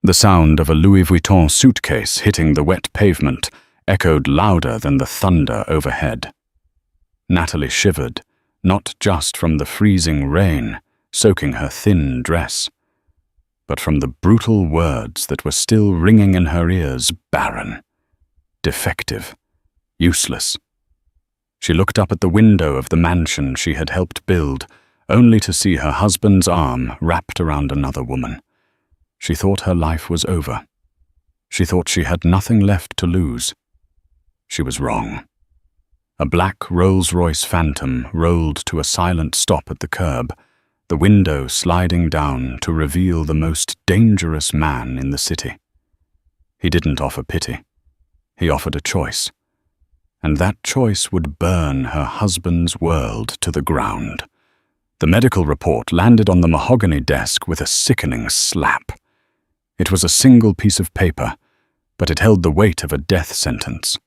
The sound of a Louis Vuitton suitcase hitting the wet pavement echoed louder than the thunder overhead. Natalie shivered, not just from the freezing rain soaking her thin dress, but from the brutal words that were still ringing in her ears: barren, defective, useless. She looked up at the window of the mansion she had helped build, only to see her husband's arm wrapped around another woman. She thought her life was over. She thought she had nothing left to lose. She was wrong. A black Rolls-Royce Phantom rolled to a silent stop at the curb, the window sliding down to reveal the most dangerous man in the city. He didn't offer pity. He offered a choice. And that choice would burn her husband's world to the ground. The medical report landed on the mahogany desk with a sickening slap. It was a single piece of paper, but it held the weight of a death sentence.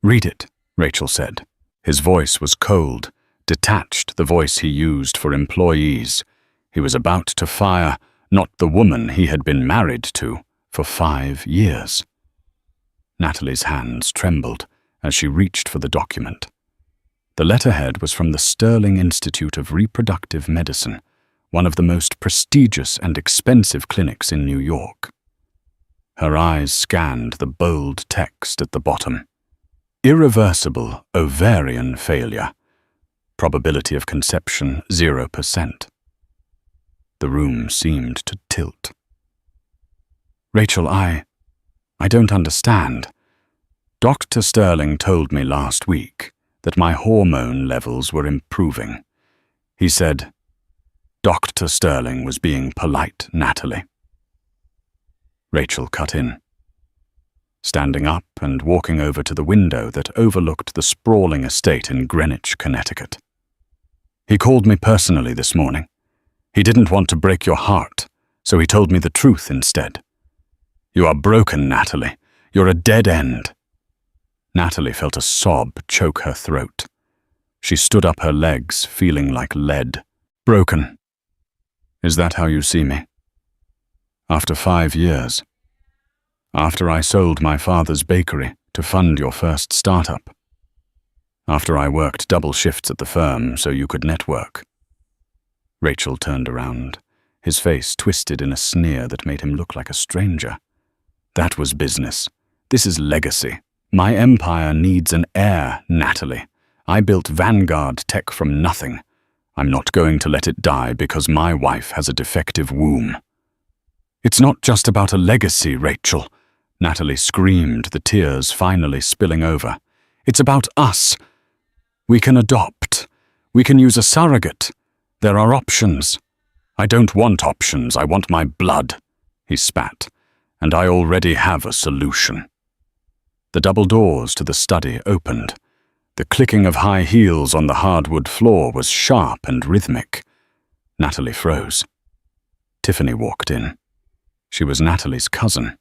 "Read it," Rachel said. His voice was cold, detached, the voice he used for employees. He was about to fire not the woman he had been married to for 5 years. Natalie's hands trembled as she reached for the document. The letterhead was from the Sterling Institute of Reproductive Medicine, one of the most prestigious and expensive clinics in New York. Her eyes scanned the bold text at the bottom. Irreversible ovarian failure. Probability of conception 0%. The room seemed to tilt. "Rachel, I don't understand. Dr. Sterling told me last week that my hormone levels were improving. He said," Dr. Sterling was being polite, Natalie. Rachel cut in. Standing up and walking over to the window that overlooked the sprawling estate in Greenwich, Connecticut. "He called me personally this morning. He didn't want to break your heart, so he told me the truth instead. You are broken, Natalie. You're a dead end." Natalie felt a sob choke her throat. She stood up her legs, feeling like lead. "Broken. Is that how you see me? After 5 years. After I sold my father's bakery to fund your first startup. After I worked double shifts at the firm so you could network." Rachel turned around, his face twisted in a sneer that made him look like a stranger. "That was business. This is legacy. My empire needs an heir, Natalie. I built Vanguard tech from nothing. I'm not going to let it die because my wife has a defective womb." "It's not just about a legacy, Rachel," Natalie screamed, the tears finally spilling over. "It's about us. We can adopt. We can use a surrogate. There are options." "I don't want options. I want my blood," he spat. "And I already have a solution." The double doors to the study opened. The clicking of high heels on the hardwood floor was sharp and rhythmic. Natalie froze. Tiffany walked in. She was Natalie's cousin,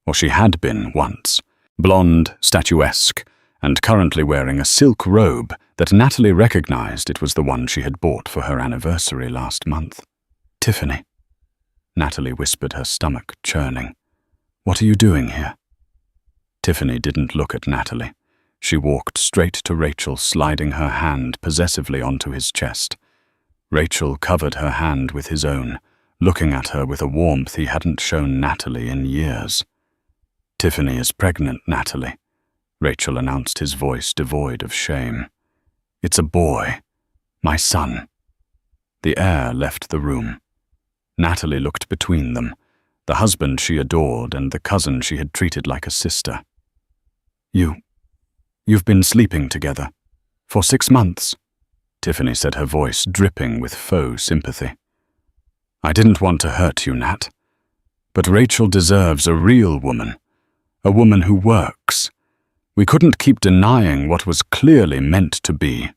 or she had been once, blonde, statuesque, and currently wearing a silk robe that Natalie recognized it was the one she had bought for her anniversary last month. "Tiffany," Natalie whispered, her stomach churning. "What are you doing here?" Tiffany didn't look at Natalie. She walked straight to Rachel, sliding her hand possessively onto his chest. Rachel covered her hand with his own, looking at her with a warmth he hadn't shown Natalie in years. "Tiffany is pregnant, Natalie," Rachel announced, his voice devoid of shame. "It's a boy. My son." The air left the room. Natalie looked between them, the husband she adored and the cousin she had treated like a sister. You've been sleeping together. For 6 months," Tiffany said, her voice dripping with faux sympathy. "I didn't want to hurt you, Nat. But Rachel deserves a real woman. A woman who works. We couldn't keep denying what was clearly meant to be."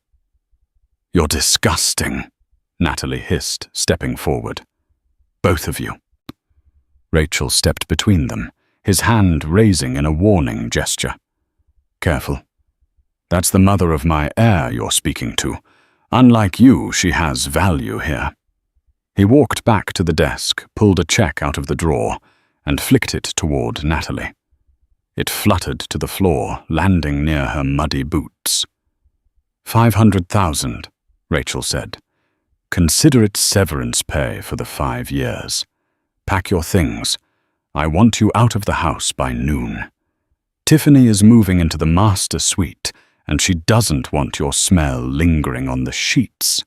"You're disgusting," Natalie hissed, stepping forward. "Both of you." Rachel stepped between them, his hand raising in a warning gesture. "Careful. That's the mother of my heir you're speaking to. Unlike you, she has value here." He walked back to the desk, pulled a check out of the drawer, and flicked it toward Natalie. It fluttered to the floor, landing near her muddy boots. 500,000, Rachel said. Consider it severance pay for the 5 years. Pack your things. I want you out of the house by noon. Tiffany is moving into the master suite, and she doesn't want your smell lingering on the sheets.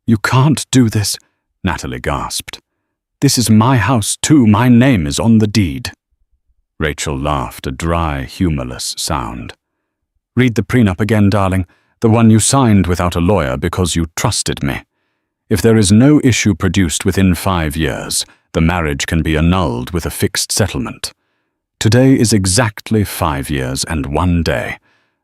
You can't do this, Natalie gasped. This is my house too. My name is on the deed. Rachel laughed, a dry, humorless sound. Read the prenup again, darling, the one you signed without a lawyer because you trusted me. If there is no issue produced within 5 years, the marriage can be annulled with a fixed settlement. Today is exactly 5 years and 1 day.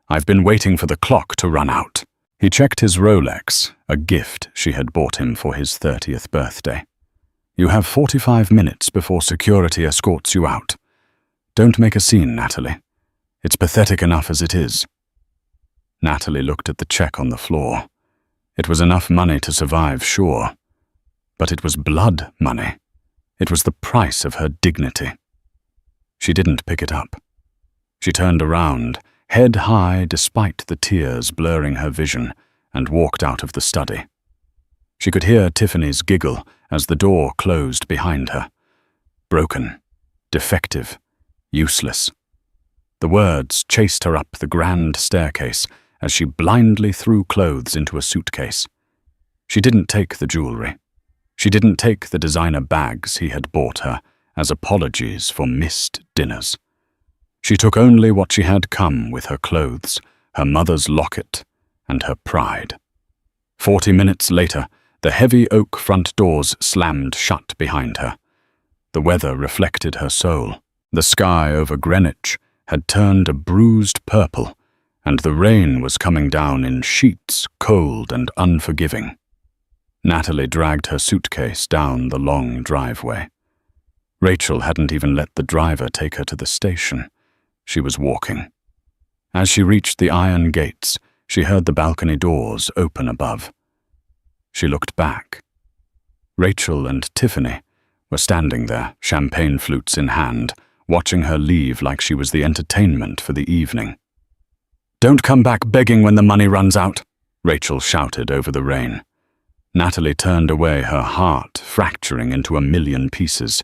I've been waiting for the clock to run out. He checked his Rolex, a gift she had bought him for his 30th birthday. You have 45 minutes before security escorts you out. Don't make a scene, Natalie. It's pathetic enough as it is. Natalie looked at the check on the floor. It was enough money to survive, sure. But it was blood money. It was the price of her dignity. She didn't pick it up. She turned around, head high despite the tears blurring her vision, and walked out of the study. She could hear Tiffany's giggle as the door closed behind her. Broken, defective, useless. The words chased her up the grand staircase as she blindly threw clothes into a suitcase. She didn't take the jewelry. She didn't take the designer bags he had bought her as apologies for missed dinners. She took only what she had come with her clothes, her mother's locket, and her pride. 40 minutes later, the heavy oak front doors slammed shut behind her. The weather reflected her soul. The sky over Greenwich had turned a bruised purple, and the rain was coming down in sheets, cold and unforgiving. Natalie dragged her suitcase down the long driveway. Rachel hadn't even let the driver take her to the station. She was walking. As she reached the iron gates, she heard the balcony doors open above. She looked back. Rachel and Tiffany were standing there, champagne flutes in hand, watching her leave like she was the entertainment for the evening. Don't come back begging when the money runs out, Rachel shouted over the rain. Natalie turned away, her heart fracturing into a million pieces.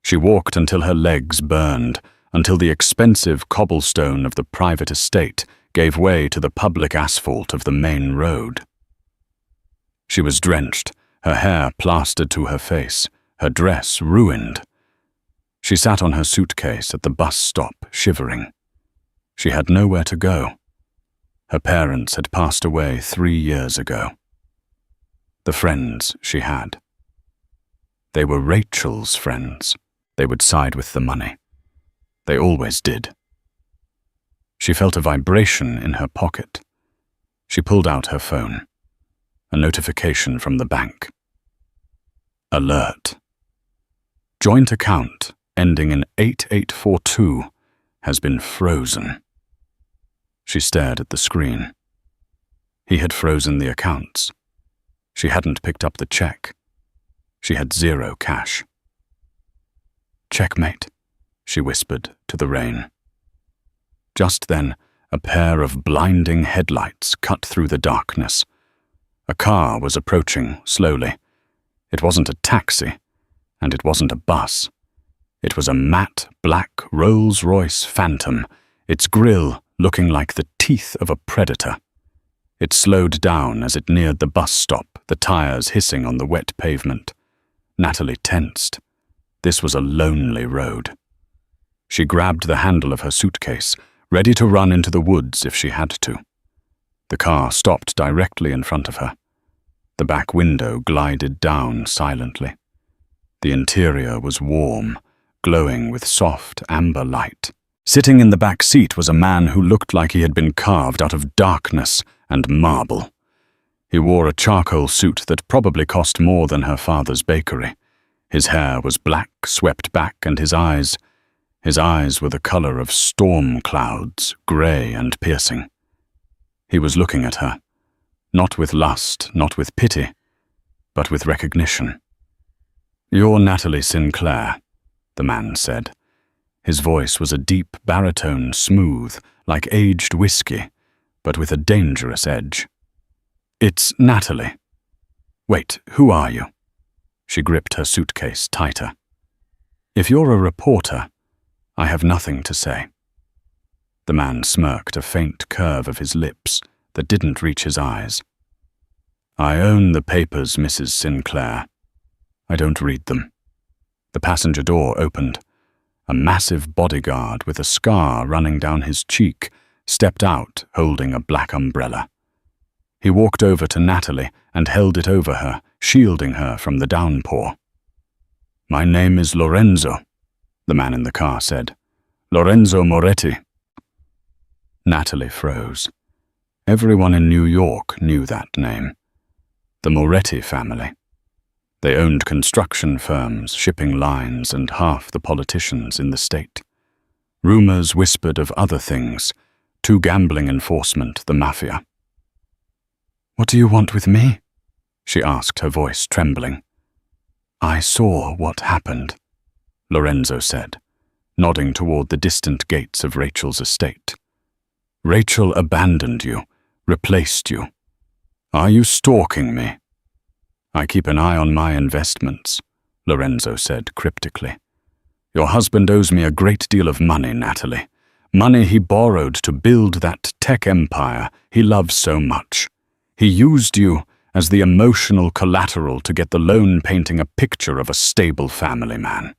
She walked until her legs burned, until the expensive cobblestone of the private estate gave way to the public asphalt of the main road. She was drenched, her hair plastered to her face, her dress ruined. She sat on her suitcase at the bus stop, shivering. She had nowhere to go. Her parents had passed away 3 years ago. The friends she had. They were Rachel's friends. They would side with the money. They always did. She felt a vibration in her pocket. She pulled out her phone. A notification from the bank. Alert. Joint account ending in 8842 has been frozen. She stared at the screen. He had frozen the accounts. She hadn't picked up the check. She had 0 cash. Checkmate, she whispered to the rain. Just then, a pair of blinding headlights cut through the darkness. A car was approaching slowly. It wasn't a taxi, and it wasn't a bus. It was a matte black Rolls-Royce Phantom, its grille looking like the teeth of a predator. It slowed down as it neared the bus stop, the tires hissing on the wet pavement. Natalie tensed. This was a lonely road. She grabbed the handle of her suitcase, ready to run into the woods if she had to. The car stopped directly in front of her. The back window glided down silently. The interior was warm, glowing with soft amber light. Sitting in the back seat was a man who looked like he had been carved out of darkness and marble. He wore a charcoal suit that probably cost more than her father's bakery. His hair was black, swept back, and his eyes were the color of storm clouds, gray and piercing. He was looking at her, not with lust, not with pity, but with recognition. You're Natalie Sinclair, the man said. His voice was a deep baritone, smooth, like aged whiskey, but with a dangerous edge. It's Natalie. Wait, who are you? She gripped her suitcase tighter. If you're a reporter, I have nothing to say. The man smirked a faint curve of his lips that didn't reach his eyes. I own the papers, Mrs. Sinclair. I don't read them. The passenger door opened. A massive bodyguard with a scar running down his cheek stepped out holding a black umbrella. He walked over to Natalie and held it over her, shielding her from the downpour. My name is Lorenzo, the man in the car said. Lorenzo Moretti. Natalie froze. Everyone in New York knew that name. The Moretti family. They owned construction firms, shipping lines, and half the politicians in the state. Rumors whispered of other things, too gambling enforcement, the Mafia. What do you want with me? She asked, her voice trembling. I saw what happened, Lorenzo said, nodding toward the distant gates of Rachel's estate. Rachel abandoned you, replaced you. Are you stalking me? I keep an eye on my investments, Lorenzo said cryptically. Your husband owes me a great deal of money, Natalie. Money he borrowed to build that tech empire he loves so much. He used you as the emotional collateral to get the loan painting a picture of a stable family man.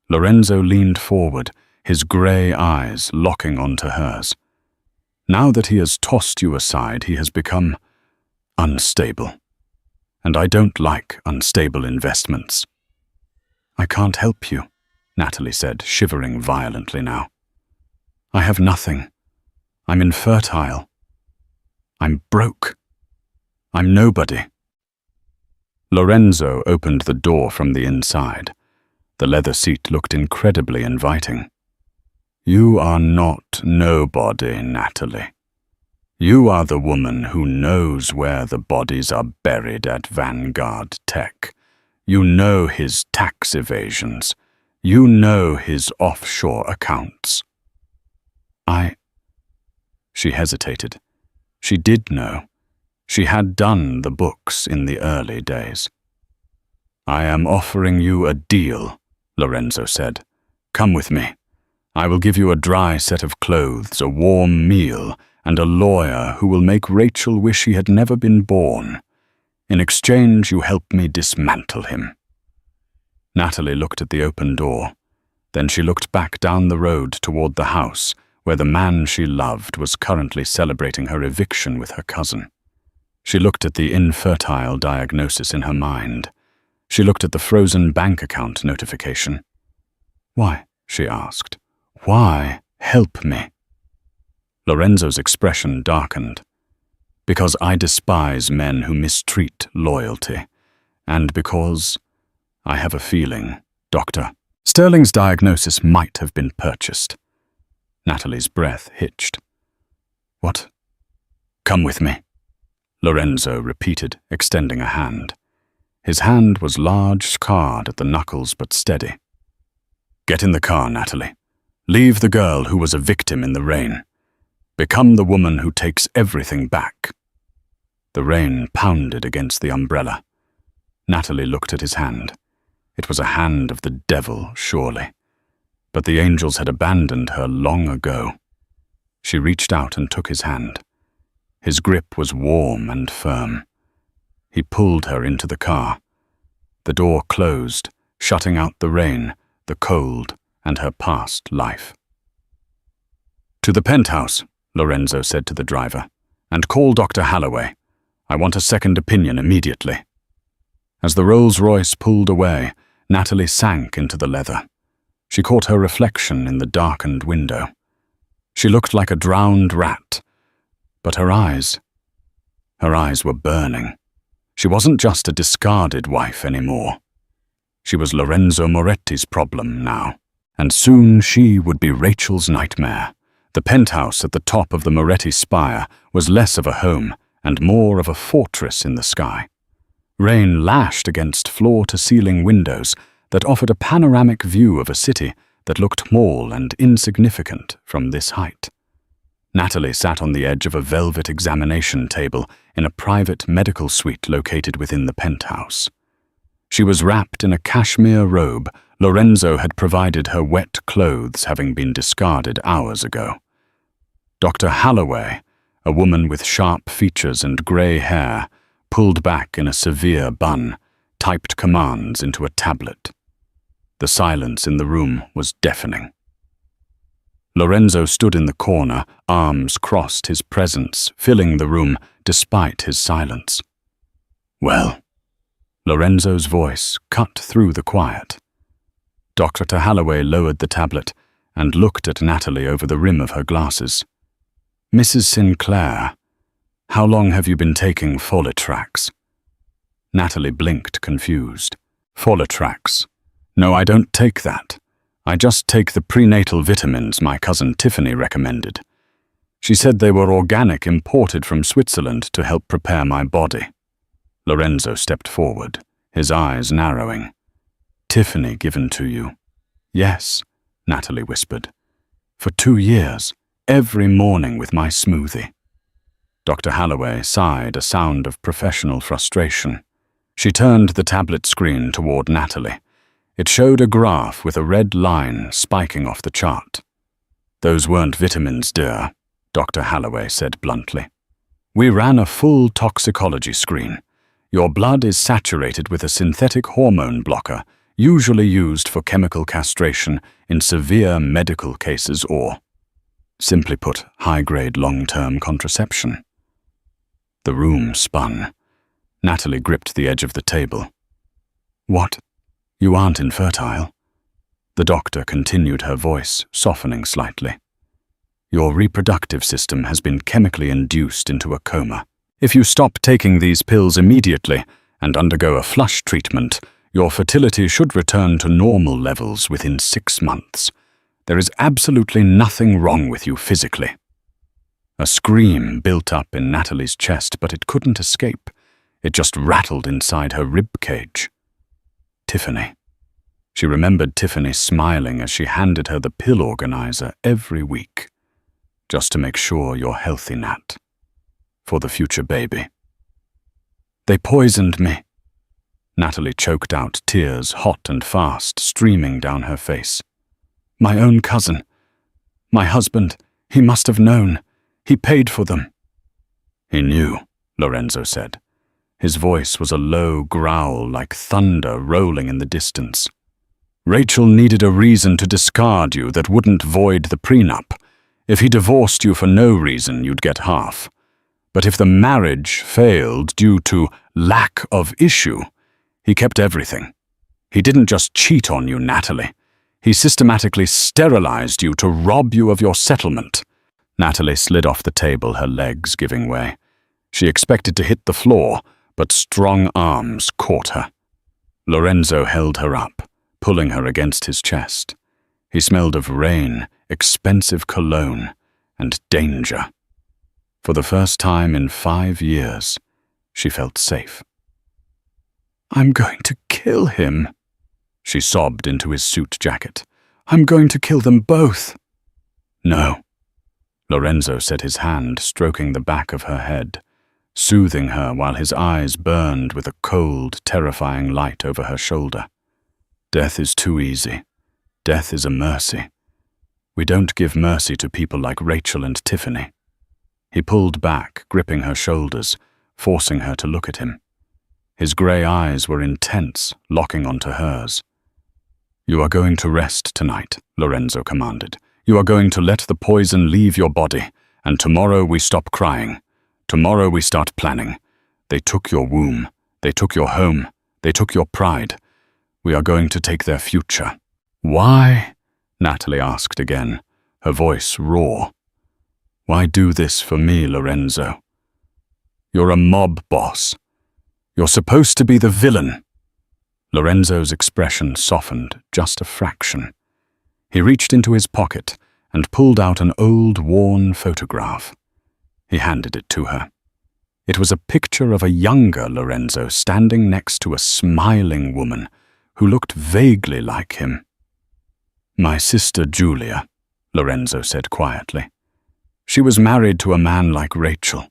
Lorenzo leaned forward, his grey eyes locking onto hers. Now that he has tossed you aside, he has become unstable. And I don't like unstable investments. I can't help you, Natalie said, shivering violently now. I have nothing. I'm infertile. I'm broke. I'm nobody. Lorenzo opened the door from the inside. The leather seat looked incredibly inviting. You are not nobody, Natalie. You are the woman who knows where the bodies are buried at Vanguard Tech. You know his tax evasions. You know his offshore accounts. She hesitated. She did know. She had done the books in the early days. I am offering you a deal, Lorenzo said. Come with me. I will give you a dry set of clothes, a warm meal, and a lawyer who will make Rachel wish he had never been born. In exchange, you help me dismantle him. Natalie looked at the open door. Then she looked back down the road toward the house, where the man she loved was currently celebrating her eviction with her cousin. She looked at the infertile diagnosis in her mind. She looked at the frozen bank account notification. Why? She asked. Why help me? Lorenzo's expression darkened. Because I despise men who mistreat loyalty, and because I have a feeling, Doctor, Sterling's diagnosis might have been purchased. Natalie's breath hitched. What? Come with me, Lorenzo repeated, extending a hand. His hand was large, scarred at the knuckles, but steady. Get in the car, Natalie. Leave the girl who was a victim in the rain. Become the woman who takes everything back. The rain pounded against the umbrella. Natalie looked at his hand. It was a hand of the devil, surely. But the angels had abandoned her long ago. She reached out and took his hand. His grip was warm and firm. He pulled her into the car. The door closed, shutting out the rain, the cold, and her past life. To the penthouse, Lorenzo said to the driver, and call Dr. Halloway. I want a second opinion immediately. As the Rolls-Royce pulled away, Natalie sank into the leather. She caught her reflection in the darkened window. She looked like a drowned rat, but her eyes were burning. She wasn't just a discarded wife anymore. She was Lorenzo Moretti's problem now, and soon she would be Rachel's nightmare. The penthouse at the top of the Moretti spire was less of a home and more of a fortress in the sky. Rain lashed against floor-to-ceiling windows, that offered a panoramic view of a city that looked small and insignificant from this height. Natalie sat on the edge of a velvet examination table in a private medical suite located within the penthouse. She was wrapped in a cashmere robe Lorenzo had provided her wet clothes having been discarded hours ago. Dr. Holloway, a woman with sharp features and grey hair, pulled back in a severe bun, typed commands into a tablet. The silence in the room was deafening. Lorenzo stood in the corner, arms crossed, his presence filling the room despite his silence. "Well?" Lorenzo's voice cut through the quiet. Dr. Holloway lowered the tablet and looked at Natalie over the rim of her glasses. "Mrs. Sinclair, how long have you been taking Folitrax?" Natalie blinked, confused. "Folitrax? No, I don't take that. I just take the prenatal vitamins my cousin Tiffany recommended. She said they were organic, imported from Switzerland to help prepare my body." Lorenzo stepped forward, his eyes narrowing. "Tiffany given to you?" "Yes," Natalie whispered. "For 2 years, every morning with my smoothie." Dr. Holloway sighed, a sound of professional frustration. She turned the tablet screen toward Natalie. It showed a graph with a red line spiking off the chart. "Those weren't vitamins, dear," Dr. Holloway said bluntly. "We ran a full toxicology screen. Your blood is saturated with a synthetic hormone blocker, usually used for chemical castration in severe medical cases or, simply put, high-grade long-term contraception." The room spun. Natalie gripped the edge of the table. "What? You aren't infertile?" The doctor continued, her voice softening slightly. "Your reproductive system has been chemically induced into a coma. If you stop taking these pills immediately and undergo a flush treatment, your fertility should return to normal levels within 6 months. There is absolutely nothing wrong with you physically." A scream built up in Natalie's chest, but it couldn't escape. It just rattled inside her rib cage. Tiffany. She remembered Tiffany smiling as she handed her the pill organizer every week. "Just to make sure you're healthy, Nat. For the future baby." "They poisoned me." Natalie choked out, tears hot and fast streaming down her face. "My own cousin. My husband. He must have known. He paid for them." "He knew," Lorenzo said. His voice was a low growl like thunder rolling in the distance. "Rachel needed a reason to discard you that wouldn't void the prenup. If he divorced you for no reason, you'd get half. But if the marriage failed due to lack of issue, he kept everything. He didn't just cheat on you, Natalie. He systematically sterilized you to rob you of your settlement." Natalie slid off the table, her legs giving way. She expected to hit the floor, but strong arms caught her. Lorenzo held her up, pulling her against his chest. He smelled of rain, expensive cologne, and danger. For the first time in 5 years, she felt safe. "I'm going to kill him," she sobbed into his suit jacket. "I'm going to kill them both." "No," Lorenzo said, his hand stroking the back of her head, soothing her while his eyes burned with a cold, terrifying light over her shoulder. "Death is too easy. Death is a mercy. We don't give mercy to people like Rachel and Tiffany." He pulled back, gripping her shoulders, forcing her to look at him. His grey eyes were intense, locking onto hers. "You are going to rest tonight," Lorenzo commanded. "You are going to let the poison leave your body, and tomorrow we stop crying. Tomorrow we start planning. They took your womb. They took your home. They took your pride. We are going to take their future." "Why?" Natalie asked again, her voice raw. "Why do this for me, Lorenzo? You're a mob boss. You're supposed to be the villain." Lorenzo's expression softened just a fraction. He reached into his pocket and pulled out an old, worn photograph. He handed it to her. It was a picture of a younger Lorenzo standing next to a smiling woman who looked vaguely like him. "My sister Julia," Lorenzo said quietly. "She was married to a man like Rachel,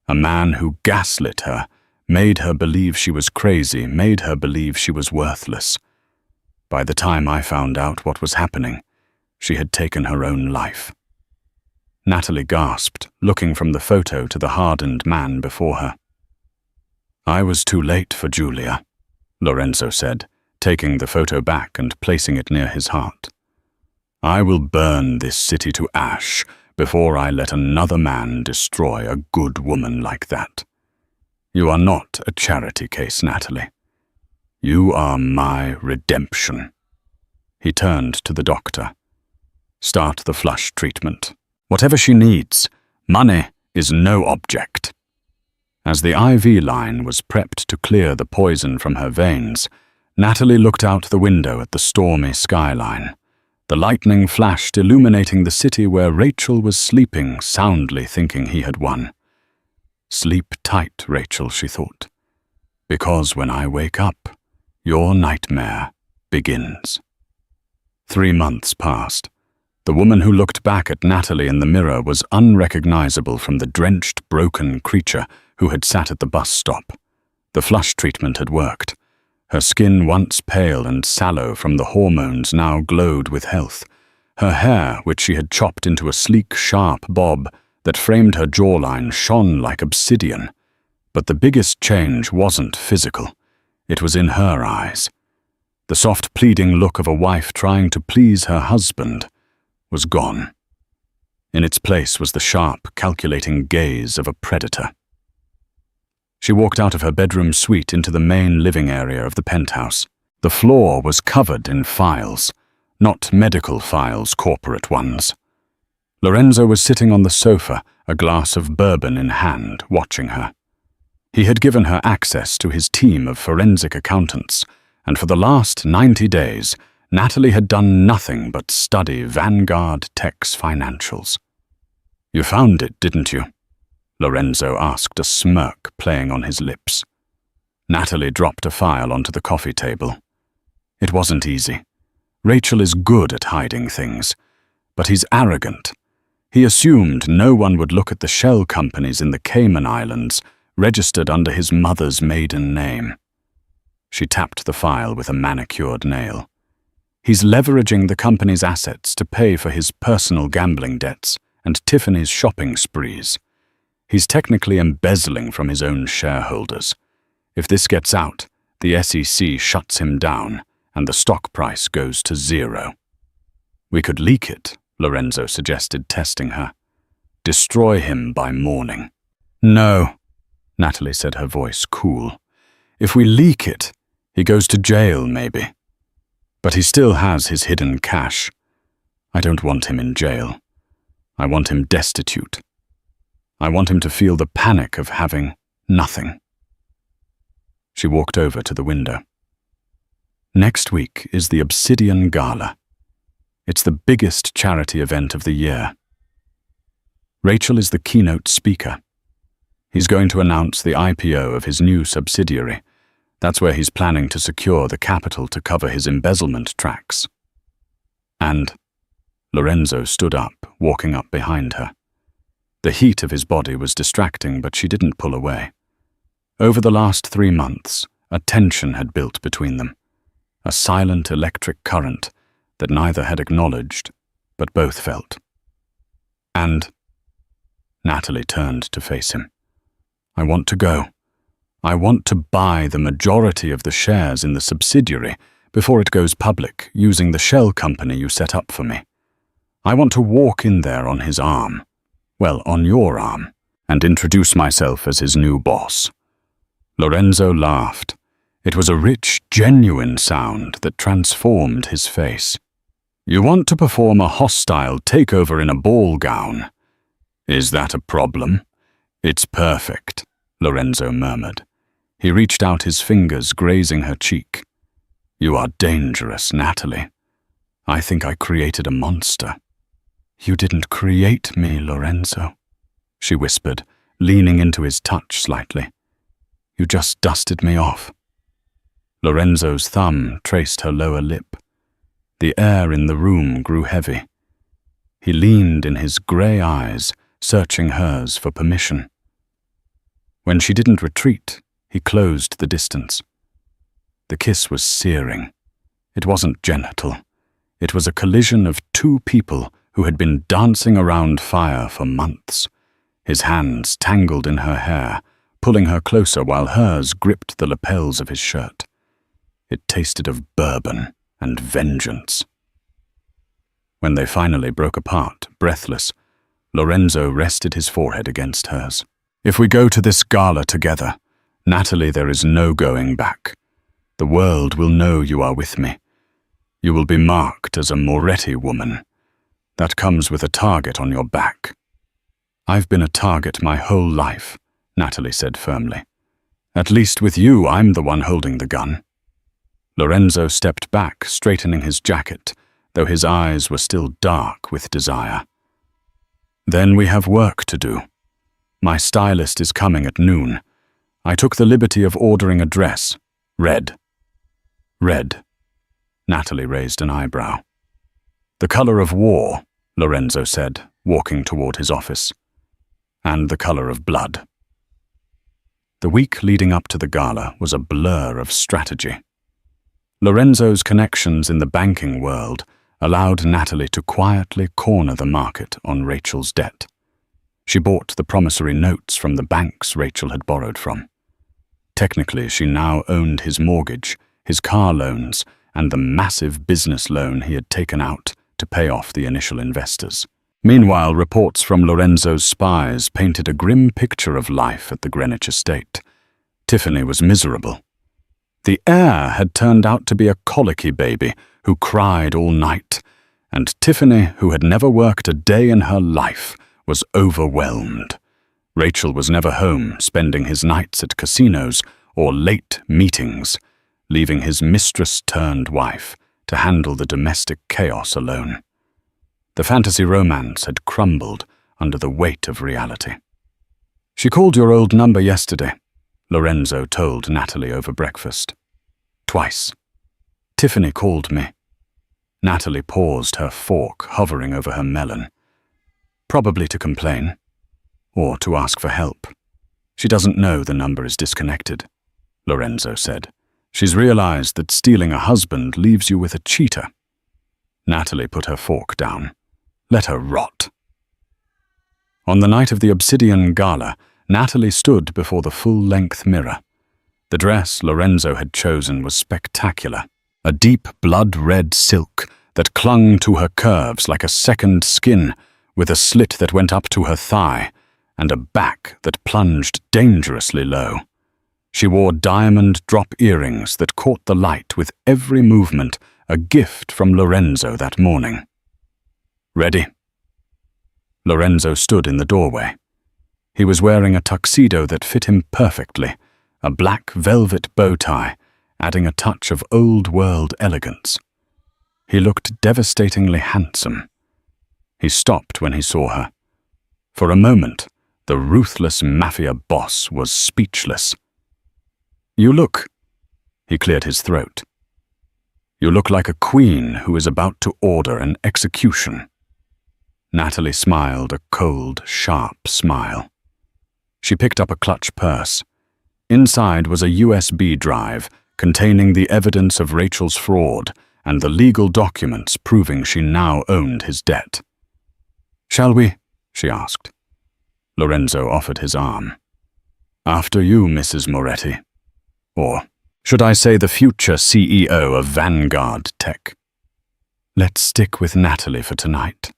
a man who gaslit her, made her believe she was crazy, made her believe she was worthless. By the time I found out what was happening, she had taken her own life." Natalie gasped, looking from the photo to the hardened man before her. "I was too late for Julia," Lorenzo said, taking the photo back and placing it near his heart. "I will burn this city to ash before I let another man destroy a good woman like that. You are not a charity case, Natalie. You are my redemption." He turned to the doctor. "Start the flush treatment. Whatever she needs, money is no object." As the IV line was prepped to clear the poison from her veins, Natalie looked out the window at the stormy skyline. The lightning flashed, illuminating the city where Rachel was sleeping soundly, thinking he had won. "Sleep tight, Rachel," she thought, "because when I wake up, your nightmare begins." 3 months passed. The woman who looked back at Natalie in the mirror was unrecognizable from the drenched, broken creature who had sat at the bus stop. The flush treatment had worked. Her skin, once pale and sallow from the hormones, now glowed with health. Her hair, which she had chopped into a sleek, sharp bob that framed her jawline, shone like obsidian. But the biggest change wasn't physical. It was in her eyes. The soft, pleading look of a wife trying to please her husband was gone. In its place was the sharp, calculating gaze of a predator. She walked out of her bedroom suite into the main living area of the penthouse. The floor was covered in files, not medical files, corporate ones. Lorenzo was sitting on the sofa, a glass of bourbon in hand, watching her. He had given her access to his team of forensic accountants, and for the last 90 days, Natalie had done nothing but study Vanguard Tech's financials. "You found it, didn't you?" Lorenzo asked, a smirk playing on his lips. Natalie dropped a file onto the coffee table. "It wasn't easy. Rachel is good at hiding things, but he's arrogant. He assumed no one would look at the shell companies in the Cayman Islands, registered under his mother's maiden name." She tapped the file with a manicured nail. "He's leveraging the company's assets to pay for his personal gambling debts and Tiffany's shopping sprees. He's technically embezzling from his own shareholders. If this gets out, the SEC shuts him down and the stock price goes to zero." "We could leak it," Lorenzo suggested, testing her. "Destroy him by morning." "No," Natalie said, her voice cool. "If we leak it, he goes to jail maybe. But he still has his hidden cash. I don't want him in jail. I want him destitute. I want him to feel the panic of having nothing." She walked over to the window. "Next week is the Obsidian Gala. It's the biggest charity event of the year. Rachel is the keynote speaker. He's going to announce the IPO of his new subsidiary. That's where he's planning to secure the capital to cover his embezzlement tracks." And Lorenzo stood up, walking up behind her. The heat of his body was distracting, but she didn't pull away. Over the last 3 months, a tension had built between them, a silent electric current that neither had acknowledged, but both felt. And Natalie turned to face him. "I want to go. I want to buy the majority of the shares in the subsidiary before it goes public, using the shell company you set up for me. I want to walk in there on his arm, well, on your arm, and introduce myself as his new boss." Lorenzo laughed. It was a rich, genuine sound that transformed his face. "You want to perform a hostile takeover in a ball gown? Is that a problem?" "It's perfect," Lorenzo murmured. He reached out his fingers, grazing her cheek. "You are dangerous, Natalie. I think I created a monster." "You didn't create me, Lorenzo," she whispered, leaning into his touch slightly. "You just dusted me off." Lorenzo's thumb traced her lower lip. The air in the room grew heavy. He leaned in his grey eyes, searching hers for permission. When she didn't retreat, he closed the distance. The kiss was searing. It wasn't genital. It was a collision of two people who had been dancing around fire for months. His hands tangled in her hair, pulling her closer while hers gripped the lapels of his shirt. It tasted of bourbon and vengeance. When they finally broke apart, breathless, Lorenzo rested his forehead against hers. If we go to this gala together, Natalie, there is no going back. The world will know you are with me. You will be marked as a Moretti woman. That comes with a target on your back. I've been a target my whole life, Natalie said firmly. At least with you, I'm the one holding the gun. Lorenzo stepped back, straightening his jacket, though his eyes were still dark with desire. Then we have work to do. My stylist is coming at noon. I took the liberty of ordering a dress. Red. Red. Natalie raised an eyebrow. The color of war, Lorenzo said, walking toward his office. And the color of blood. The week leading up to the gala was a blur of strategy. Lorenzo's connections in the banking world allowed Natalie to quietly corner the market on Rachel's debt. She bought the promissory notes from the banks Rachel had borrowed from. Technically, she now owned his mortgage, his car loans, and the massive business loan he had taken out to pay off the initial investors. Meanwhile, reports from Lorenzo's spies painted a grim picture of life at the Greenwich estate. Tiffany was miserable. The heir had turned out to be a colicky baby who cried all night, and Tiffany, who had never worked a day in her life, was overwhelmed. Rachel was never home, spending his nights at casinos or late meetings, leaving his mistress-turned-wife to handle the domestic chaos alone. The fantasy romance had crumbled under the weight of reality. She called your old number yesterday, Lorenzo told Natalie over breakfast. Twice. Tiffany called me. Natalie paused, her fork hovering over her melon. Probably to complain, or to ask for help. She doesn't know the number is disconnected, Lorenzo said. She's realized that stealing a husband leaves you with a cheater. Natalie put her fork down. Let her rot. On the night of the Obsidian Gala, Natalie stood before the full-length mirror. The dress Lorenzo had chosen was spectacular, a deep blood-red silk that clung to her curves like a second skin, with a slit that went up to her thigh, and a back that plunged dangerously low. She wore diamond drop earrings that caught the light with every movement, a gift from Lorenzo that morning. Ready? Lorenzo stood in the doorway. He was wearing a tuxedo that fit him perfectly, a black velvet bow tie, adding a touch of old-world elegance. He looked devastatingly handsome. He stopped when he saw her. For a moment, the ruthless Mafia boss was speechless. You look... He cleared his throat. You look like a queen who is about to order an execution. Natalie smiled a cold, sharp smile. She picked up a clutch purse. Inside was a USB drive containing the evidence of Rachel's fraud and the legal documents proving she now owned his debt. Shall we? She asked. Lorenzo offered his arm. After you, Mrs. Moretti. Or should I say the future CEO of Vanguard Tech? Let's stick with Natalie for tonight,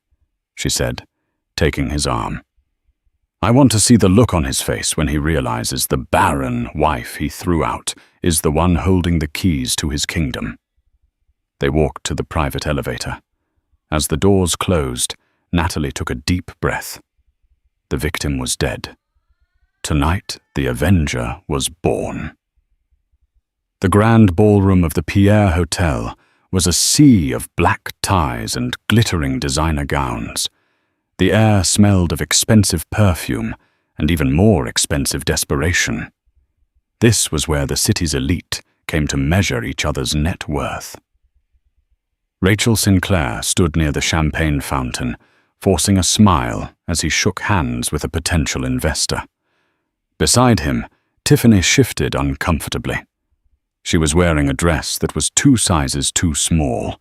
she said, taking his arm. I want to see the look on his face when he realizes the barren wife he threw out is the one holding the keys to his kingdom. They walked to the private elevator. As the doors closed, Natalie took a deep breath. The victim was dead. Tonight, the Avenger was born. The grand ballroom of the Pierre Hotel was a sea of black ties and glittering designer gowns. The air smelled of expensive perfume and even more expensive desperation. This was where the city's elite came to measure each other's net worth. Rachel Sinclair stood near the champagne fountain, forcing a smile as he shook hands with a potential investor. Beside him, Tiffany shifted uncomfortably. She was wearing a dress that was 2 sizes too small,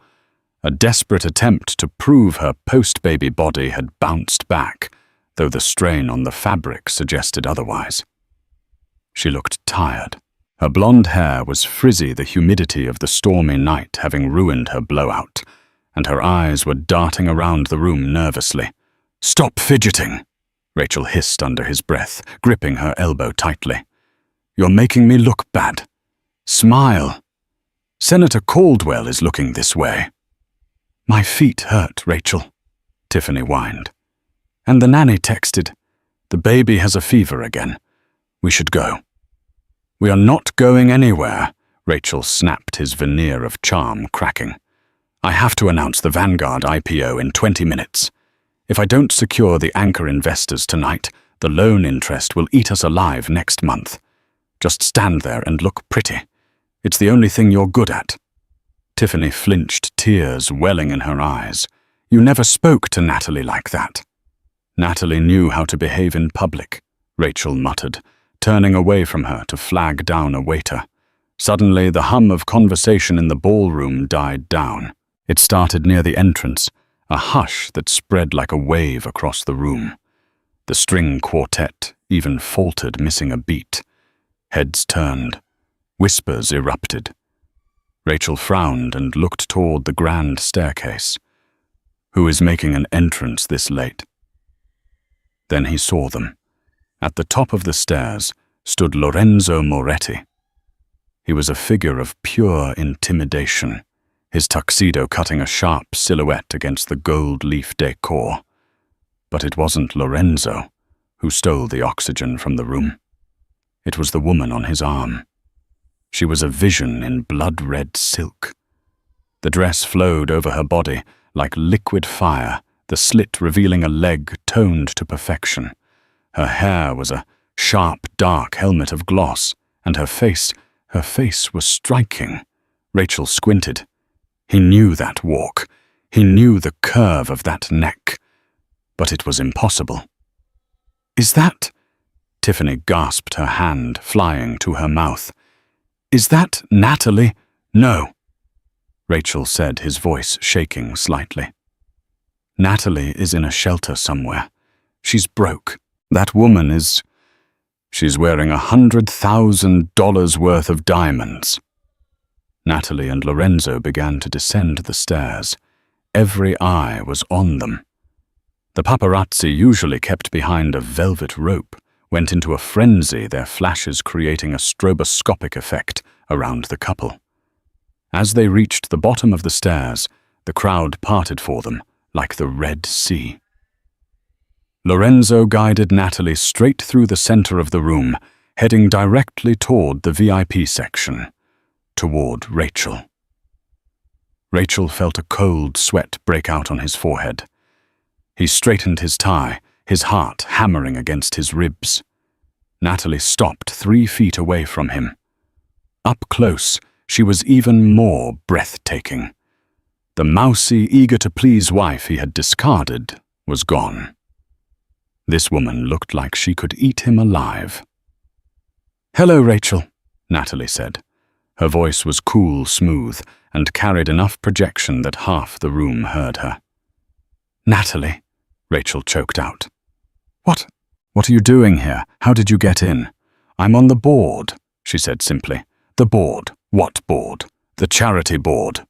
a desperate attempt to prove her post-baby body had bounced back, though the strain on the fabric suggested otherwise. She looked tired. Her blonde hair was frizzy, the humidity of the stormy night having ruined her blowout, and her eyes were darting around the room nervously. "Stop fidgeting," Rachel hissed under his breath, gripping her elbow tightly. "You're making me look bad. Smile. Senator Caldwell is looking this way." "My feet hurt, Rachel," Tiffany whined. "And the nanny texted, 'The baby has a fever again. We should go.'" "We are not going anywhere," Rachel snapped, his veneer of charm cracking. "I have to announce the Vanguard IPO in 20 minutes. If I don't secure the anchor investors tonight, the loan interest will eat us alive next month. Just stand there and look pretty. It's the only thing you're good at." Tiffany flinched, tears welling in her eyes. "You never spoke to Natalie like that." "Natalie knew how to behave in public," Rachel muttered, turning away from her to flag down a waiter. Suddenly, the hum of conversation in the ballroom died down. It started near the entrance, a hush that spread like a wave across the room. The string quartet even faltered, missing a beat. Heads turned. Whispers erupted. Rachel frowned and looked toward the grand staircase. Who is making an entrance this late? Then he saw them. At the top of the stairs stood Lorenzo Moretti. He was a figure of pure intimidation, his tuxedo cutting a sharp silhouette against the gold leaf decor. But it wasn't Lorenzo who stole the oxygen from the room. It was the woman on his arm. She was a vision in blood-red silk. The dress flowed over her body like liquid fire, the slit revealing a leg toned to perfection. Her hair was a sharp, dark helmet of gloss, and her face was striking. Rachel squinted. He knew that walk. He knew the curve of that neck. But it was impossible. "Is that—" Tiffany gasped, her hand flying to her mouth. "Is that Natalie?" "No," Rachel said, his voice shaking slightly. "Natalie is in a shelter somewhere. She's broke. That woman is... She's wearing $100,000 worth of diamonds." Natalie and Lorenzo began to descend the stairs. Every eye was on them. The paparazzi, usually kept behind a velvet rope, went into a frenzy, their flashes creating a stroboscopic effect around the couple. As they reached the bottom of the stairs, the crowd parted for them like the Red Sea. Lorenzo guided Natalie straight through the center of the room, heading directly toward the VIP section, toward Rachel. Rachel felt a cold sweat break out on his forehead. He straightened his tie, his heart hammering against his ribs. Natalie stopped 3 feet away from him. Up close, she was even more breathtaking. The mousy, eager-to-please wife he had discarded was gone. This woman looked like she could eat him alive. "Hello, Rachel," Natalie said. Her voice was cool, smooth, and carried enough projection that half the room heard her. "Natalie," Rachel choked out. What are you doing here? How did you get in?" "I'm on the board," she said simply. "The board? What board?" "The charity board."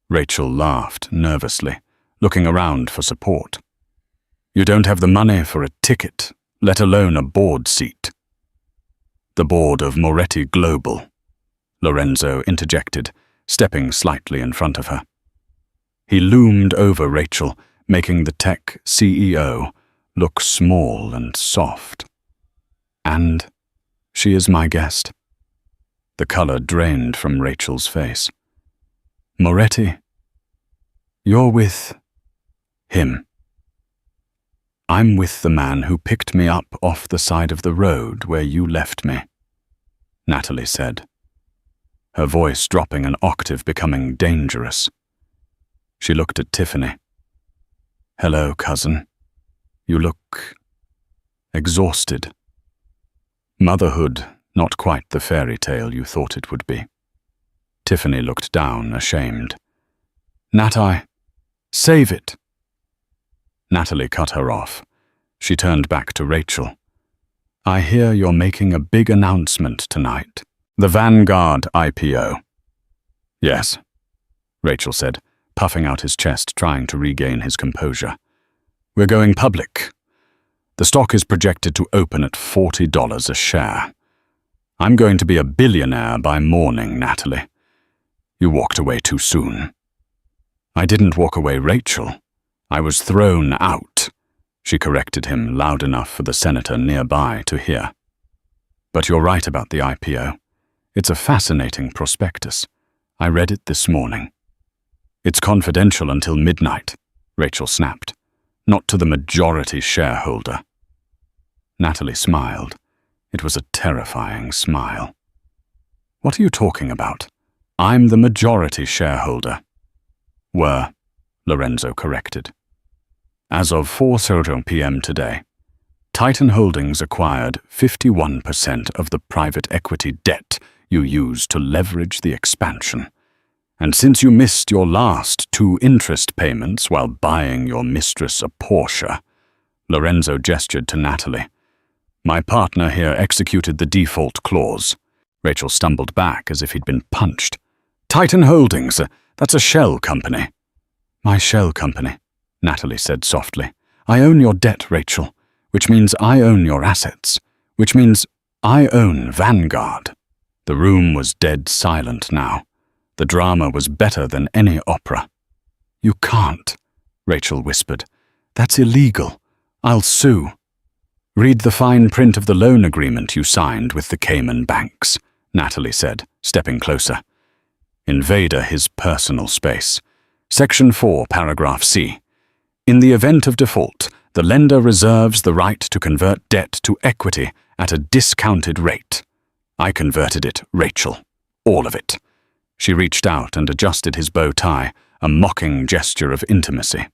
Rachel laughed nervously, looking around for support. "You don't have the money for a ticket, let alone a board seat." "The board of Moretti Global," Lorenzo interjected, stepping slightly in front of her. He loomed over Rachel, making the tech CEO look small and soft. "And she is my guest." The color drained from Rachel's face. "Moretti, you're with him." "I'm with the man who picked me up off the side of the road where you left me," Natalie said. her voice dropping an octave, becoming dangerous. She looked at Tiffany. "Hello, cousin. You look exhausted." Motherhood, not quite the fairy tale you thought it would be. Tiffany looked down, ashamed. "Nat, save it." Natalie cut her off. She turned back to Rachel. "I hear you're making a big announcement tonight. The Vanguard IPO." "Yes," Rachel said, puffing out his chest, trying to regain his composure. "We're going public. The stock is projected to open at $40 a share. I'm going to be a billionaire by morning, Natalie. You walked away too soon." "I didn't walk away, Rachel. I was thrown out," she corrected him loud enough for the senator nearby to hear. "But you're right about the IPO. It's a fascinating prospectus. I read it this morning." "It's confidential until midnight," Rachel snapped. "Not to the majority shareholder." Natalie smiled. It was a terrifying smile. "What are you talking about? I'm the majority shareholder." "Were," Lorenzo corrected. "As of 4:00 p.m. today, Titan Holdings acquired 51% of the private equity debt you used to leverage the expansion. And since you missed your last 2 interest payments while buying your mistress a Porsche," Lorenzo gestured to Natalie, "my partner here executed the default clause." Rachel stumbled back as if he'd been punched. "Titan Holdings, that's a shell company." "My shell company," Natalie said softly. "I own your debt, Rachel, which means I own your assets, which means I own Vanguard." The room was dead silent now. The drama was better than any opera. "You can't," Rachel whispered. "That's illegal. I'll sue." "Read the fine print of the loan agreement you signed with the Cayman banks," Natalie said, stepping closer. "Invader his personal space. Section 4, paragraph C. In the event of default, the lender reserves the right to convert debt to equity at a discounted rate. I converted it, Rachel. All of it." She reached out and adjusted his bow tie, a mocking gesture of intimacy.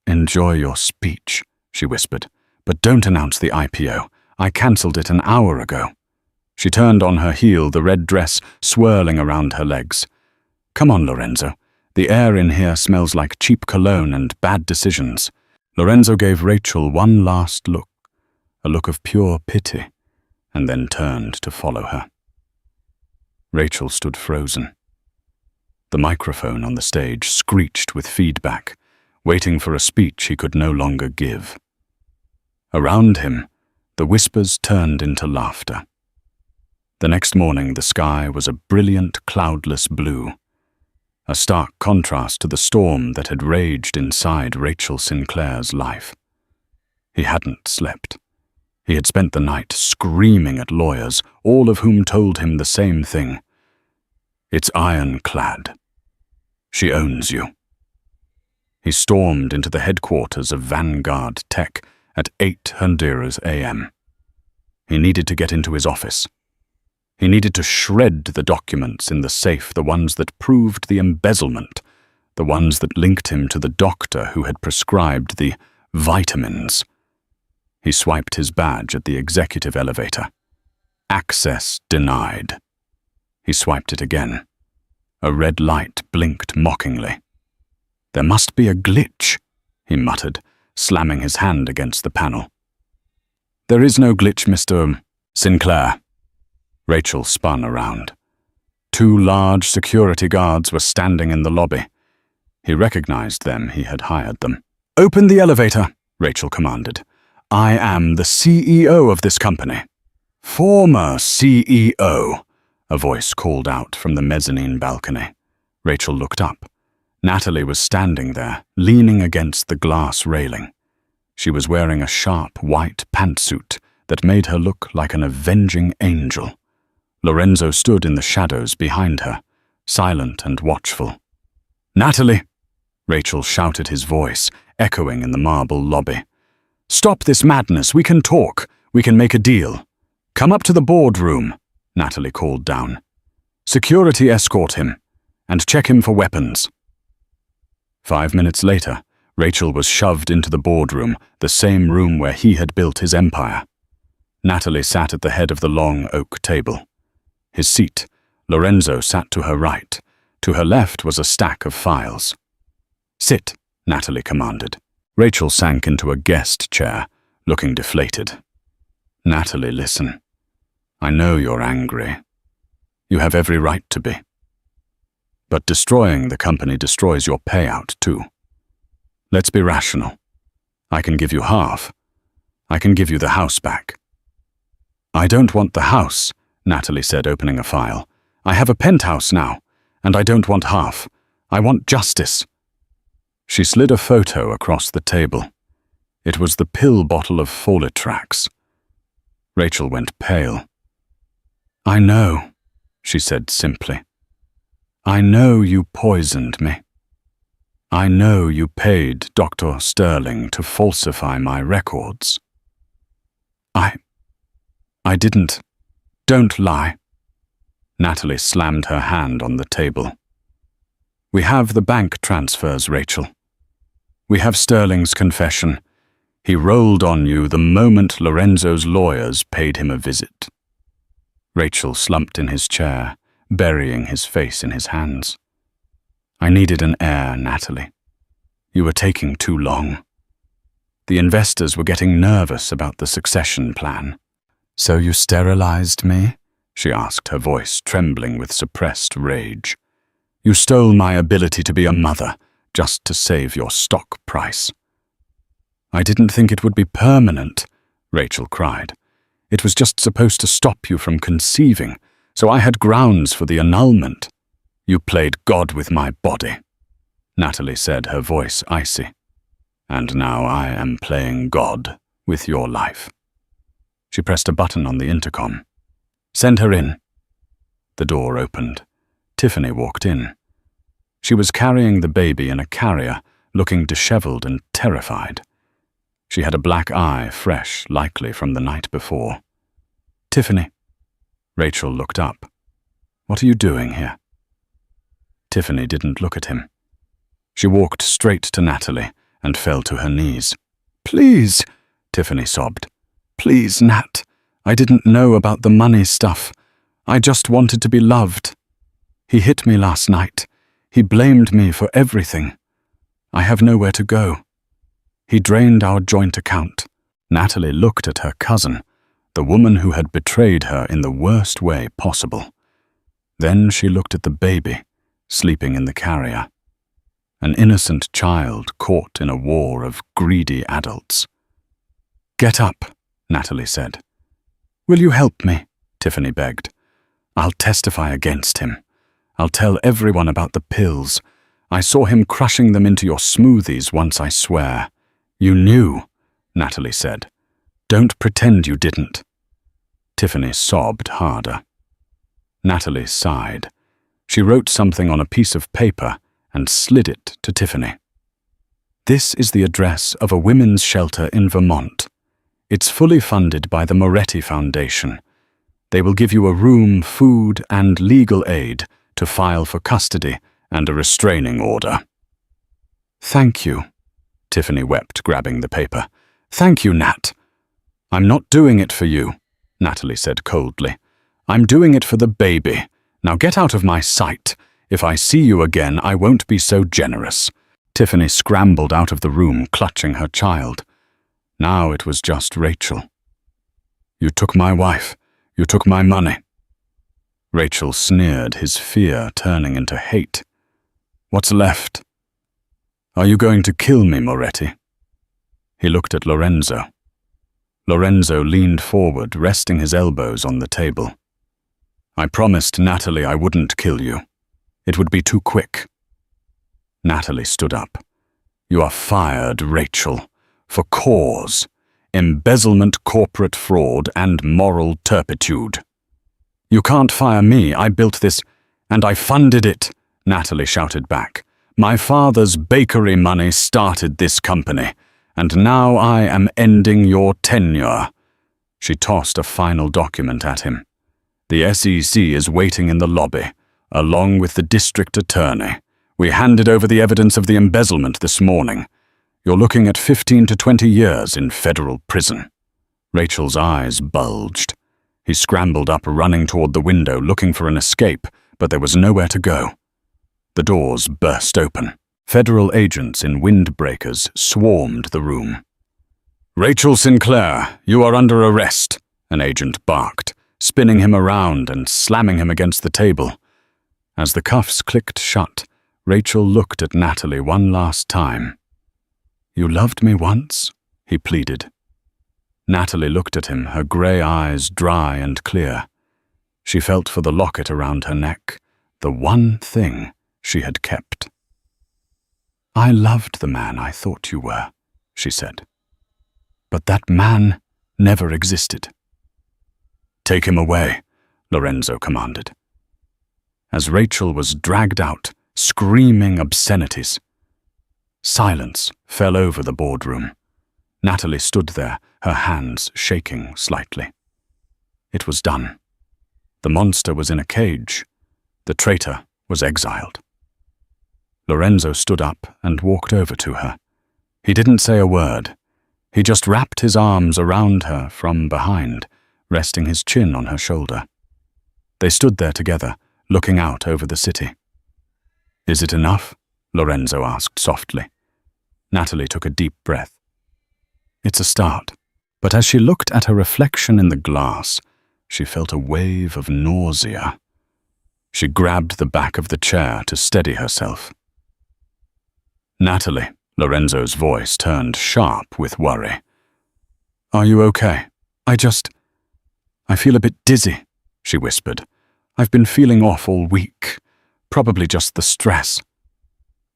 "Enjoy your speech," she whispered, "but don't announce the IPO. I cancelled it an hour ago." She turned on her heel, the red dress swirling around her legs. "Come on, Lorenzo. The air in here smells like cheap cologne and bad decisions." Lorenzo gave Rachel one last look, a look of pure pity, and then turned to follow her. Rachel stood frozen. The microphone on the stage screeched with feedback, waiting for a speech he could no longer give. Around him, the whispers turned into laughter. The next morning, the sky was a brilliant, cloudless blue, a stark contrast to the storm that had raged inside Rachel Sinclair's life. He hadn't slept. He had spent the night screaming at lawyers, all of whom told him the same thing. "It's ironclad. She owns you." He stormed into the headquarters of Vanguard Tech at 8 Honduras a.m. He needed to get into his office. He needed to shred the documents in the safe, the ones that proved the embezzlement, the ones that linked him to the doctor who had prescribed the vitamins. He swiped his badge at the executive elevator. Access denied. He swiped it again. A red light blinked mockingly. "There must be a glitch," he muttered, slamming his hand against the panel. "There is no glitch, Mr. Sinclair." Rachel spun around. 2 large security guards were standing in the lobby. He recognized them. He had hired them. "Open the elevator," Rachel commanded. "I am the CEO of this company." "Former CEO," a voice called out from the mezzanine balcony. Rachel looked up. Natalie was standing there, leaning against the glass railing. She was wearing a sharp white pantsuit that made her look like an avenging angel. Lorenzo stood in the shadows behind her, silent and watchful. "Natalie!" Rachel shouted, his voice echoing in the marble lobby. "Stop this madness. We can talk. We can make a deal. Come up to the boardroom," Natalie called down. Security escort him, and check him for weapons." 5 minutes later, Rachel was shoved into the boardroom, the same room where he had built his empire. Natalie sat at the head of the long oak table. His seat, Lorenzo sat to her right. To her left was a stack of files. "Sit," Natalie commanded. Rachel sank into a guest chair, looking deflated. "Natalie, listen. I know you're angry. You have every right to be. But destroying the company destroys your payout, too. Let's be rational. I can give you half. I can give you the house back." "I don't want the house," Natalie said, opening a file. "I have a penthouse now, and I don't want half. I want justice." She slid a photo across the table. It was the pill bottle of Folitrax. Rachel went pale. "I know," she said simply. "I know you poisoned me. I know you paid Dr. Sterling to falsify my records. I didn't. Don't lie." Natalie slammed her hand on the table. "We have the bank transfers, Rachel. We have Sterling's confession. He rolled on you the moment Lorenzo's lawyers paid him a visit." Rachel slumped in his chair, burying his face in his hands. "I needed an heir, Natalie. You were taking too long. The investors were getting nervous about the succession plan." "So you sterilized me?" she asked, her voice trembling with suppressed rage. "You stole my ability to be a mother just to save your stock price." "I didn't think it would be permanent," Rachel cried. "It was just supposed to stop you from conceiving, so I had grounds for the annulment." "You played God with my body," Natalie said, her voice icy. "And now I am playing God with your life." She pressed a button on the intercom. "Send her in." The door opened. Tiffany walked in. She was carrying the baby in a carrier, looking disheveled and terrified. She had a black eye, fresh, likely from the night before. "Tiffany." Rachel looked up. "What are you doing here?" Tiffany didn't look at him. She walked straight to Natalie and fell to her knees. "Please," Tiffany sobbed. "Please, Nat. I didn't know about the money stuff. I just wanted to be loved. He hit me last night. He blamed me for everything. I have nowhere to go. He drained our joint account." Natalie looked at her cousin, the woman who had betrayed her in the worst way possible. Then she looked at the baby, sleeping in the carrier. An innocent child caught in a war of greedy adults. "Get up," Natalie said. "Will you help me?" Tiffany begged. "I'll testify against him. I'll tell everyone about the pills. I saw him crushing them into your smoothies once, I swear." "You knew," Natalie said. "Don't pretend you didn't." Tiffany sobbed harder. Natalie sighed. She wrote something on a piece of paper and slid it to Tiffany. "This is the address of a women's shelter in Vermont. It's fully funded by the Moretti Foundation. They will give you a room, food, and legal aid to file for custody and a restraining order." "Thank you," Tiffany wept, grabbing the paper. "Thank you, Nat." "I'm not doing it for you," Natalie said coldly. "I'm doing it for the baby. Now get out of my sight. If I see you again, I won't be so generous." Tiffany scrambled out of the room, clutching her child. Now it was just Rachel. "You took my wife. You took my money." Rachel sneered, his fear turning into hate. "What's left? Are you going to kill me, Moretti?" He looked at Lorenzo. Lorenzo leaned forward, resting his elbows on the table. "I promised Natalie I wouldn't kill you. It would be too quick." Natalie stood up. "You are fired, Rachel, for cause, embezzlement, corporate fraud, and moral turpitude." "You can't fire me. I built this, and I funded it," Natalie shouted back. "My father's bakery money started this company, and now I am ending your tenure." She tossed a final document at him. The SEC is waiting in the lobby, along with the district attorney. We handed over the evidence of the embezzlement this morning. You're looking at 15 to 20 years in federal prison." Rachel's eyes bulged. He scrambled up, running toward the window, looking for an escape, but there was nowhere to go. The doors burst open. Federal agents in windbreakers swarmed the room. "Rachel Sinclair, you are under arrest," an agent barked, spinning him around and slamming him against the table. As the cuffs clicked shut, Rachel looked at Natalie one last time. "You loved me once?" he pleaded. Natalie looked at him, her grey eyes dry and clear. She felt for the locket around her neck, the one thing she had kept. "I loved the man I thought you were," she said. "But that man never existed." "Take him away," Lorenzo commanded. As Rachel was dragged out, screaming obscenities, silence fell over the boardroom. Natalie stood there, her hands shaking slightly. It was done. The monster was in a cage. The traitor was exiled. Lorenzo stood up and walked over to her. He didn't say a word. He just wrapped his arms around her from behind, resting his chin on her shoulder. They stood there together, looking out over the city. "Is it enough?" Lorenzo asked softly. Natalie took a deep breath. "It's a start." But as she looked at her reflection in the glass, she felt a wave of nausea. She grabbed the back of the chair to steady herself. "Natalie," Lorenzo's voice turned sharp with worry. "Are you okay? I feel a bit dizzy," she whispered. "I've been feeling off all week. Probably just the stress."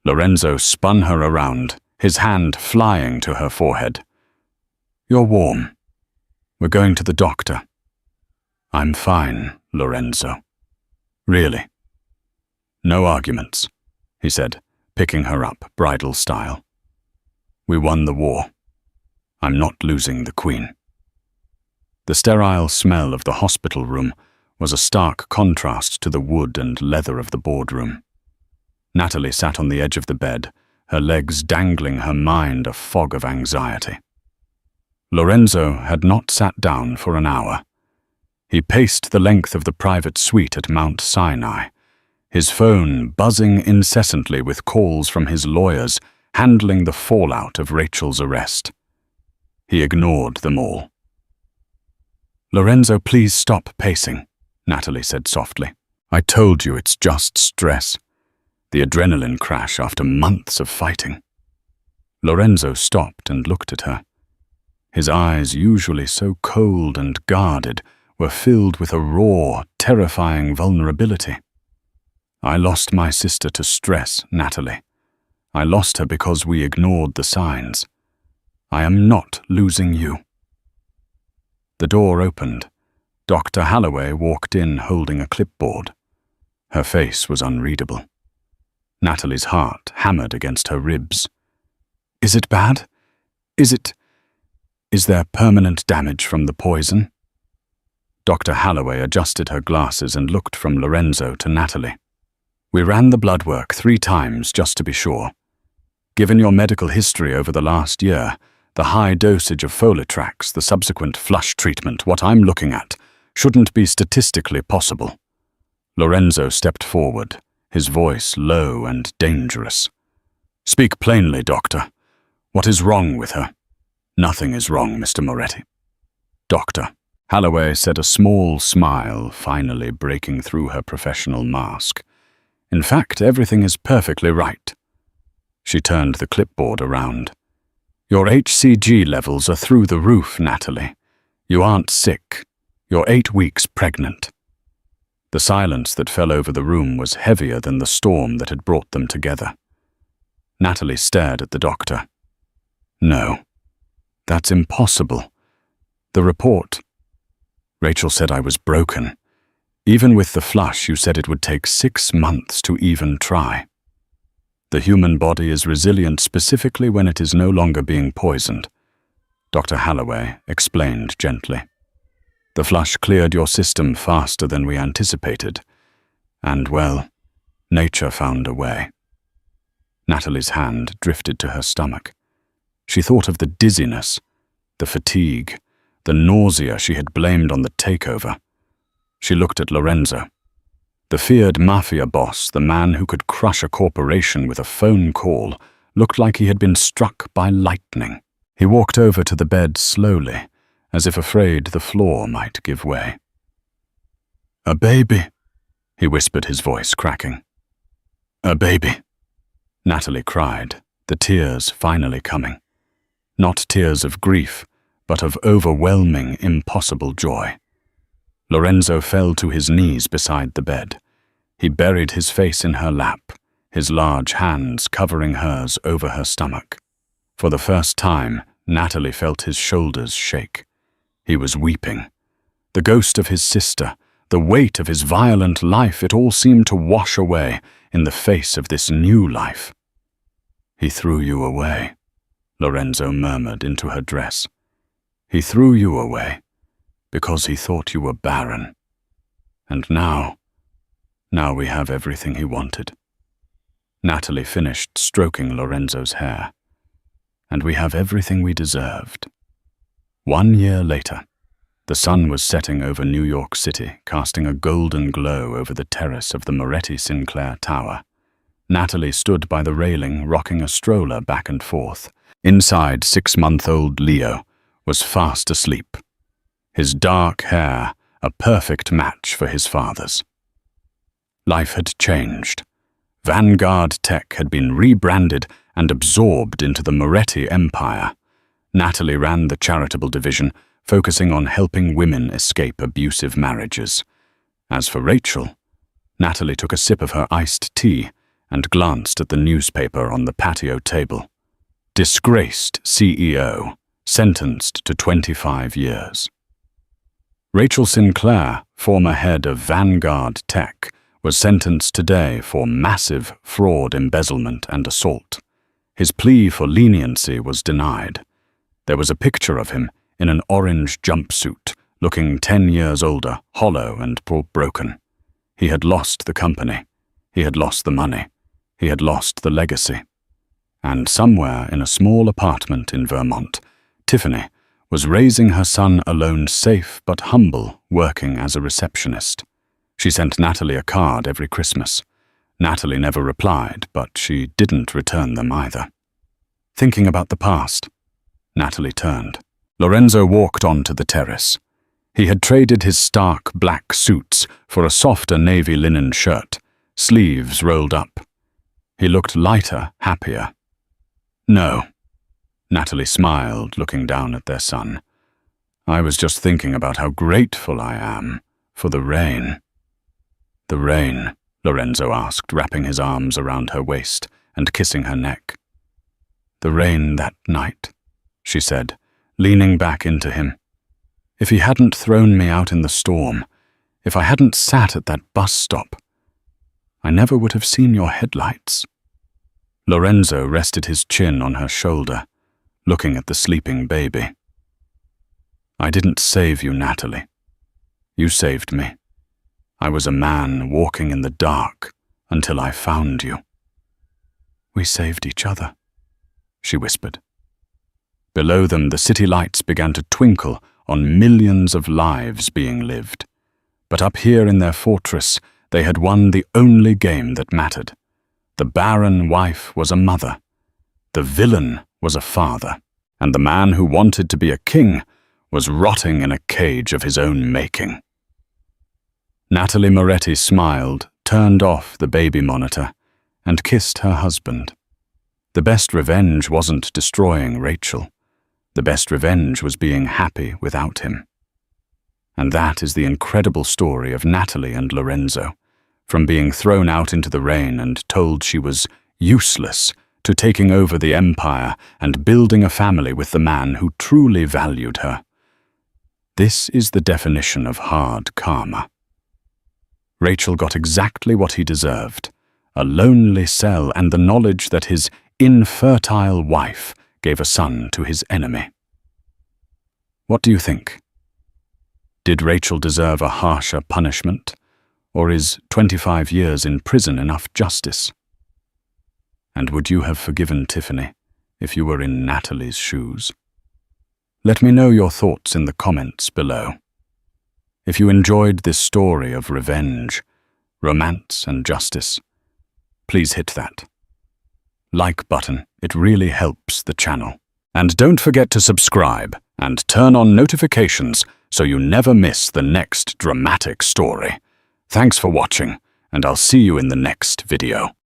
Lorenzo spun her around, his hand flying to her forehead. "You're warm. We're going to the doctor." "I'm fine, Lorenzo. Really." "No arguments," he said, picking her up, bridal style. "We won the war. I'm not losing the Queen." The sterile smell of the hospital room was a stark contrast to the wood and leather of the boardroom. Natalie sat on the edge of the bed, her legs dangling, her mind a fog of anxiety. Lorenzo had not sat down for an hour. He paced the length of the private suite at Mount Sinai, his phone buzzing incessantly with calls from his lawyers handling the fallout of Rachel's arrest. He ignored them all. "Lorenzo, please stop pacing," Natalie said softly. "I told you it's just stress. The adrenaline crash after months of fighting." Lorenzo stopped and looked at her. His eyes, usually so cold and guarded, were filled with a raw, terrifying vulnerability. "I lost my sister to stress, Natalie. I lost her because we ignored the signs. I am not losing you." The door opened. Dr. Holloway walked in holding a clipboard. Her face was unreadable. Natalie's heart hammered against her ribs. "Is it bad? Is there permanent damage from the poison?" Dr. Holloway adjusted her glasses and looked from Lorenzo to Natalie. "We ran the blood work 3 times just to be sure. Given your medical history over the last year, the high dosage of Folitrax, the subsequent flush treatment, what I'm looking at, shouldn't be statistically possible." Lorenzo stepped forward, his voice low and dangerous. "Speak plainly, doctor. What is wrong with her?" "Nothing is wrong, Mr. Moretti." "Doctor," Holloway said, a small smile finally breaking through her professional mask. "In fact, everything is perfectly right." She turned the clipboard around. "Your HCG levels are through the roof, Natalie. You aren't sick. You're 8 weeks pregnant." The silence that fell over the room was heavier than the storm that had brought them together. Natalie stared at the doctor. "No, that's impossible. The report..." "Rachel said I was broken. Even with the flush, you said it would take 6 months to even try. The human body is resilient specifically when it is no longer being poisoned," Dr. Holloway explained gently. The flush cleared your system faster than we anticipated. And, well, nature found a way. Natalie's hand drifted to her stomach. She thought of the dizziness, the fatigue, the nausea she had blamed on the takeover. She looked at Lorenzo. The feared Mafia boss, the man who could crush a corporation with a phone call, looked like he had been struck by lightning. He walked over to the bed slowly, as if afraid the floor might give way. "A baby," he whispered, his voice cracking. "A baby," Natalie cried, the tears finally coming. Not tears of grief, but of overwhelming, impossible joy. Lorenzo fell to his knees beside the bed. He buried his face in her lap, his large hands covering hers over her stomach. For the first time, Natalie felt his shoulders shake. He was weeping. The ghost of his sister, the weight of his violent life, it all seemed to wash away in the face of this new life. "He threw you away," Lorenzo murmured into her dress. "He threw you away because he thought you were barren. And now we have everything he wanted." Natalie finished stroking Lorenzo's hair. "And we have everything we deserved." 1 year later, the sun was setting over New York City, casting a golden glow over the terrace of the Moretti-Sinclair Tower. Natalie stood by the railing, rocking a stroller back and forth. Inside, 6-month-old Leo was fast asleep, his dark hair a perfect match for his father's. Life had changed. Vanguard Tech had been rebranded and absorbed into the Moretti empire. Natalie ran the charitable division, focusing on helping women escape abusive marriages. As for Rachel, Natalie took a sip of her iced tea and glanced at the newspaper on the patio table. Disgraced CEO, sentenced to 25 years. Rachel Sinclair, former head of Vanguard Tech, was sentenced today for massive fraud, embezzlement, and assault. His plea for leniency was denied. There was a picture of him in an orange jumpsuit, looking 10 years older, hollow and broken. He had lost the company. He had lost the money. He had lost the legacy. And somewhere in a small apartment in Vermont, Tiffany was raising her son alone, safe but humble, working as a receptionist. She sent Natalie a card every Christmas. Natalie never replied, but she didn't return them either. Thinking about the past, Natalie turned. Lorenzo walked onto the terrace. He had traded his stark black suits for a softer navy linen shirt, sleeves rolled up. He looked lighter, happier. "No," Natalie smiled, looking down at their son. "I was just thinking about how grateful I am for the rain." "The rain?" Lorenzo asked, wrapping his arms around her waist and kissing her neck. "The rain that night," she said, leaning back into him. "If he hadn't thrown me out in the storm, if I hadn't sat at that bus stop, I never would have seen your headlights." Lorenzo rested his chin on her shoulder, looking at the sleeping baby. "I didn't save you, Natalie. You saved me. I was a man walking in the dark until I found you." "We saved each other," she whispered. Below them, the city lights began to twinkle on millions of lives being lived. But up here in their fortress, they had won the only game that mattered. The barren wife was a mother. The villain was a father. And the man who wanted to be a king was rotting in a cage of his own making. Natalie Moretti smiled, turned off the baby monitor, and kissed her husband. The best revenge wasn't destroying Rachel. The best revenge was being happy without him. And that is the incredible story of Natalie and Lorenzo, from being thrown out into the rain and told she was useless to taking over the empire and building a family with the man who truly valued her. This is the definition of hard karma. Rachel got exactly what he deserved, a lonely cell and the knowledge that his infertile wife gave a son to his enemy. What do you think? Did Rachel deserve a harsher punishment, or is 25 years in prison enough justice? And would you have forgiven Tiffany if you were in Natalie's shoes? Let me know your thoughts in the comments below. If you enjoyed this story of revenge, romance, and justice, please hit that like button. It really helps the channel. And don't forget to subscribe and turn on notifications so you never miss the next dramatic story. Thanks for watching, and I'll see you in the next video.